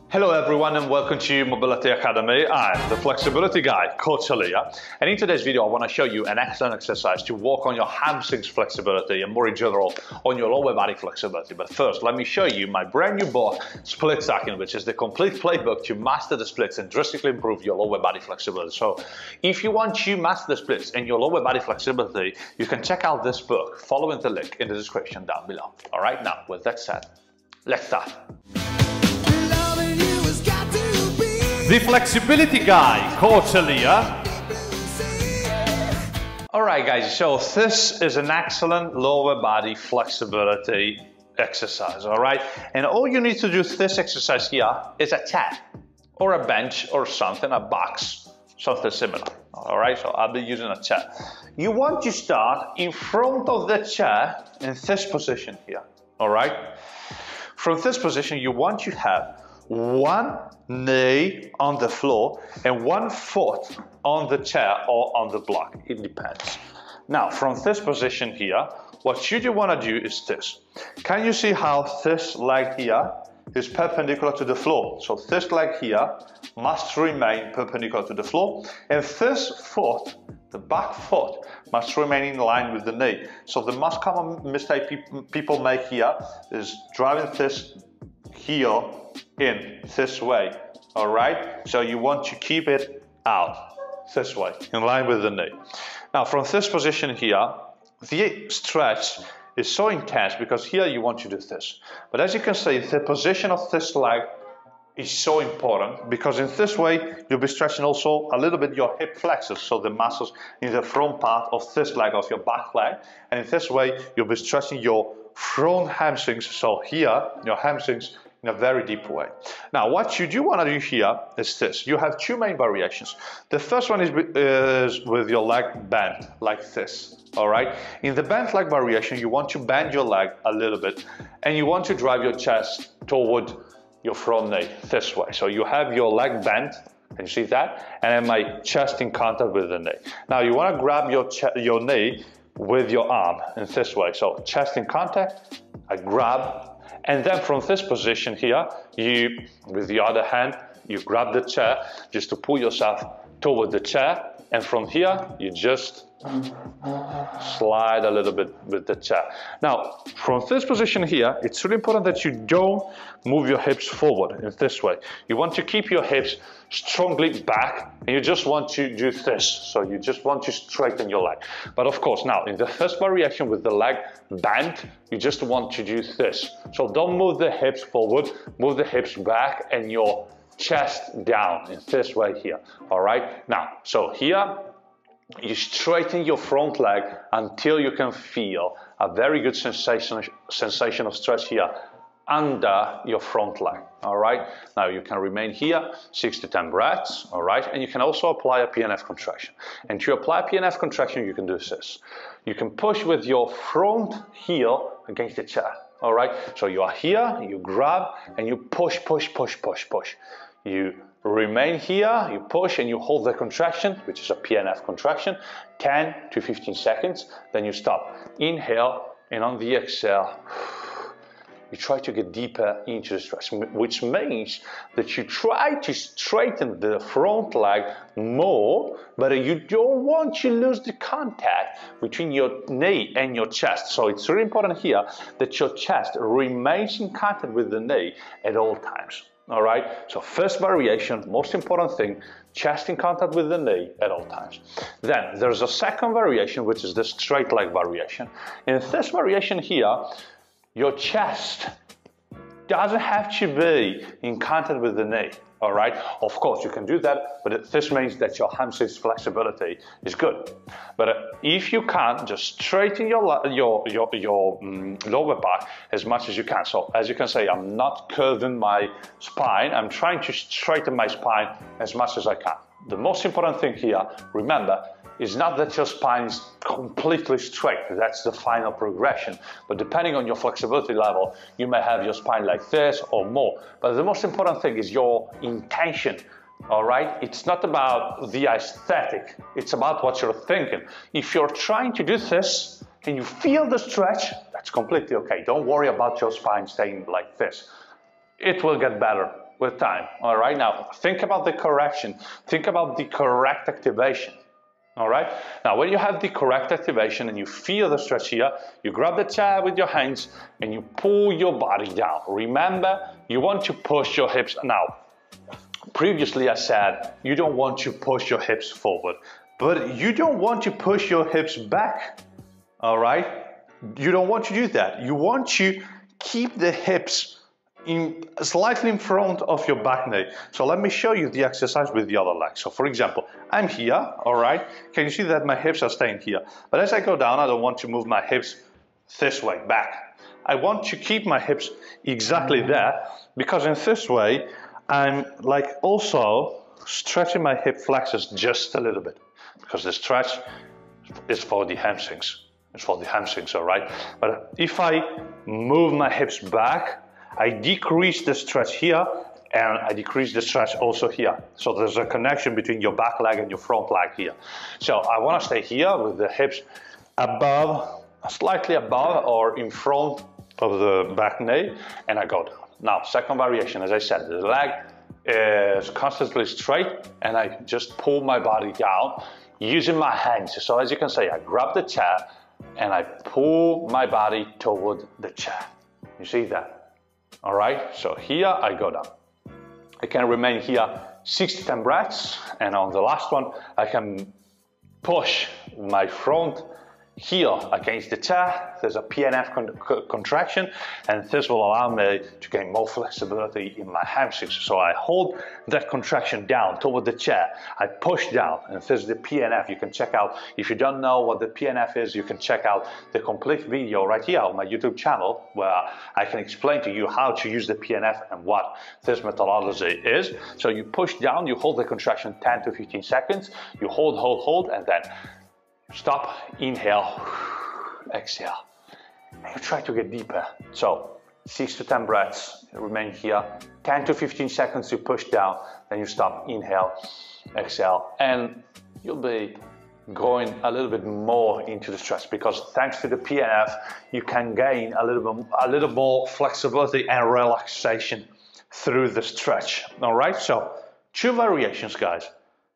Hello everyone and welcome to Mobility Academy. I'm the flexibility guy, Coach Elia. And in today's video, I want to show you an excellent exercise to work on your hamstrings flexibility and more in general on your lower body flexibility. But first, let me show you my brand new book, Split Stacking, which is the complete playbook to master the splits and drastically improve your lower body flexibility. So if you want to master the splits and your lower body flexibility, you can check out this book following the link in the description down below. All right, now with that said, let's start. The flexibility guy, Coach Elia. Alright guys, so this is an excellent lower body flexibility exercise, alright? And all you need to do this exercise here is a chair or a bench or something, a box, something similar, alright? So I'll be using a chair. You want to start in front of the chair in this position here, alright? From this position, you want to have one knee on the floor and one foot on the chair or on the block. It depends. Now, from this position here, what you do want to do is this. Can you see how this leg here is perpendicular to the floor? So this leg here must remain perpendicular to the floor, and this foot, the back foot, must remain in line with the knee. So the most common mistake people make here is driving this heel in this way, all right? So you want to keep it out this way, in line with the knee. Now, from this position here, the stretch is so intense because here you want to do this. But as you can see, the position of this leg is so important because in this way, you'll be stretching also a little bit your hip flexors, so the muscles in the front part of this leg, of your back leg. And in this way, you'll be stretching your front hamstrings, so here, your hamstrings in a very deep way. Now, what you do want to do here is this. You have two main variations. The first one is with your leg bent, like this, all right? In the bent leg variation, you want to bend your leg a little bit, and you want to drive your chest toward your front knee, this way. So you have your leg bent, can you see that? And then my chest in contact with the knee. Now, you want to grab your knee with your arm in this way. So chest in contact, I grab, and then from this position here, you, with the other hand, you grab the chair just to pull yourself toward the chair. And from here, you just slide a little bit with the chair. Now, from this position here, it's really important that you don't move your hips forward in this way. You want to keep your hips strongly back, and you just want to do this. So you just want to straighten your leg. But of course, now in the first variation with the leg bent, you just want to do this. So don't move the hips forward, move the hips back and your chest down in this way here. All right. Now, so here, you straighten your front leg until you can feel a very good sensation of stretch here under your front leg, all right? Now you can remain here 6 to 10 breaths, all right? And you can also apply a PNF contraction. And to apply a PNF contraction, you can do this. You can push with your front heel against the chair, all right? So you are here, you grab, and you push, push, push, push, push. You remain here, you push and you hold the contraction, which is a PNF contraction, 10 to 15 seconds, then you stop. Inhale, and on the exhale, you try to get deeper into the stretch, which means that you try to straighten the front leg more, but you don't want to lose the contact between your knee and your chest. So it's really important here that your chest remains in contact with the knee at all times. All right, so first variation, most important thing, chest in contact with the knee at all times. Then there's a second variation, which is the straight leg variation. In this variation here, your chest doesn't have to be in contact with the knee, all right? Of course, you can do that, but this means that your hamstring flexibility is good. But if you can't, just straighten your lower back as much as you can. So as you can see, I'm not curving my spine. I'm trying to straighten my spine as much as I can. The most important thing here, remember, is not that your spine is completely straight. That's the final progression. But depending on your flexibility level, you may have your spine like this or more. But the most important thing is your intention, all right? It's not about the aesthetic. It's about what you're thinking. If you're trying to do this and you feel the stretch, that's completely okay. Don't worry about your spine staying like this. It will get better with time. All right, now think about the correction. Think about the correct activation. All right, now when you have the correct activation and you feel the stretch here, you grab the chair with your hands and you pull your body down. Remember, you want to push your hips. Now, previously I said you don't want to push your hips forward, but you don't want to push your hips back. All right, you don't want to do that. You want to keep the hips slightly in front of your back knee. So let me show you the exercise with the other leg. So for example, I'm here, all right? Can you see that my hips are staying here? But as I go down, I don't want to move my hips this way, back. I want to keep my hips exactly there, because in this way, I'm like also stretching my hip flexors just a little bit, because the stretch is for the hamstrings. It's for the hamstrings, all right? But if I move my hips back, I decrease the stretch here and I decrease the stretch also here. So there's a connection between your back leg and your front leg here. So I want to stay here with the hips above, slightly above or in front of the back knee, and I go down. Now, second variation, as I said, the leg is constantly straight and I just pull my body down using my hands. So as you can see, I grab the chair and I pull my body toward the chair. You see that? All right, so here I go down. I can remain here 6 to 10 breaths, and on the last one, I can push my front heel against the chair. There's a PNF contraction, and this will allow me to gain more flexibility in my hamstrings. So I hold that contraction down toward the chair. I push down, and this is the PNF. You can check out, if you don't know what the PNF is, you can check out the complete video right here on my YouTube channel, where I can explain to you how to use the PNF and what this methodology is. So you push down, you hold the contraction 10 to 15 seconds, you hold, and then stop, inhale, exhale, and you try to get deeper. So 6 to 10 breaths, remain here, 10 to 15 seconds you push down, then you stop, inhale, exhale, and you'll be going a little bit more into the stretch, because thanks to the PNF, you can gain a little more flexibility and relaxation through the stretch. All right, so 2 variations, guys.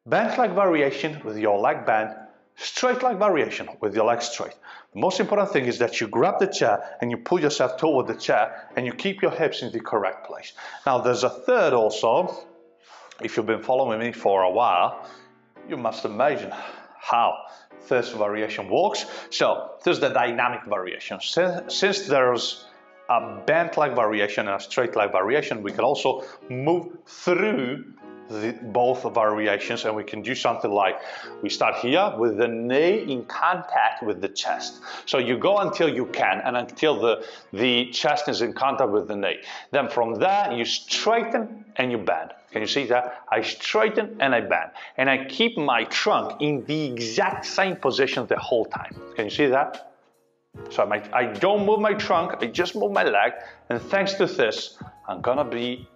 Bent leg variation with your leg bent, straight leg variation with your legs straight. The most important thing is that you grab the chair and you pull yourself toward the chair and you keep your hips in the correct place. Now there's a third also. If you've been following me for a while, you must imagine how this variation works. So this is the dynamic variation. Since there's a bent leg variation and a straight leg variation, we can also move through both variations, and we can do something like, we start here with the knee in contact with the chest. So you go until you can, and until the chest is in contact with the knee. Then from there, you straighten and you bend. Can you see that? I straighten and I bend. And I keep my trunk in the exact same position the whole time. Can you see that? So I don't move my trunk, I just move my leg. And thanks to this, I'm gonna be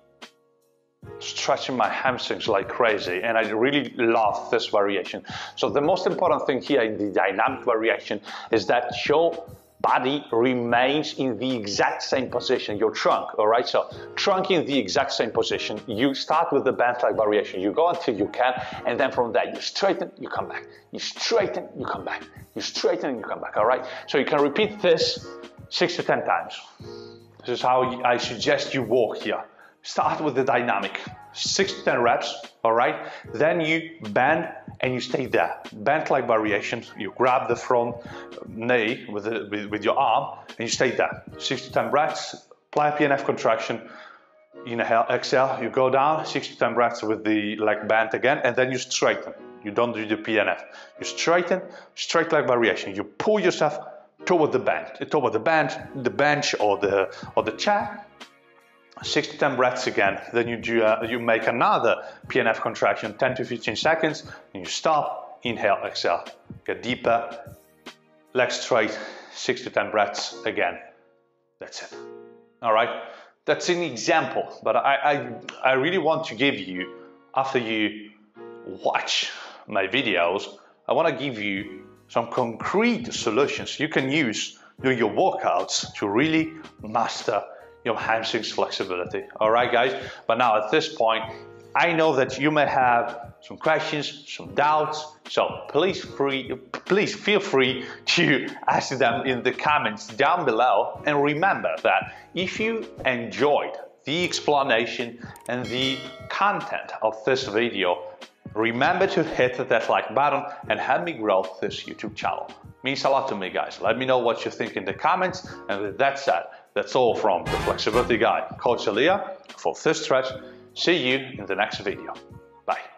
stretching my hamstrings like crazy, and I really love this variation. So the most important thing here in the dynamic variation is that your body remains in the exact same position, your trunk, all right? So trunk in the exact same position. You start with the bent leg variation. You go until you can, and then from there you straighten, you come back. You straighten, you come back. You straighten, and you come back, all right? So you can repeat this 6 to 10 times. This is how I suggest you walk here. Start with the dynamic, 6 to 10 reps, all right? Then you bend and you stay there. Bent leg variation, you grab the front knee with your arm and you stay there. 6 to 10 breaths, apply a PNF contraction, inhale, exhale, you go down, 6 to 10 breaths with the leg bent again, and then you straighten. You don't do the PNF. You straighten, straight leg variation. You pull yourself toward the bench or the chair. 6 to 10 breaths again, then you make another PNF contraction, 10 to 15 seconds, and you stop, inhale, exhale, get deeper, legs straight, 6 to 10 breaths again. That's it. All right, that's an example, but I really want to give you, after you watch my videos, I want to give you some concrete solutions you can use during your workouts to really master your hamstrings flexibility. All right, guys? But now at this point, I know that you may have some questions, some doubts, so please feel free to ask them in the comments down below. And remember that if you enjoyed the explanation and the content of this video, remember to hit that like button and help me grow this YouTube channel. Means a lot to me, guys. Let me know what you think in the comments. And with that said, that's all from the Flexibility Guy, Coach Elia, for this stretch. See you in the next video. Bye.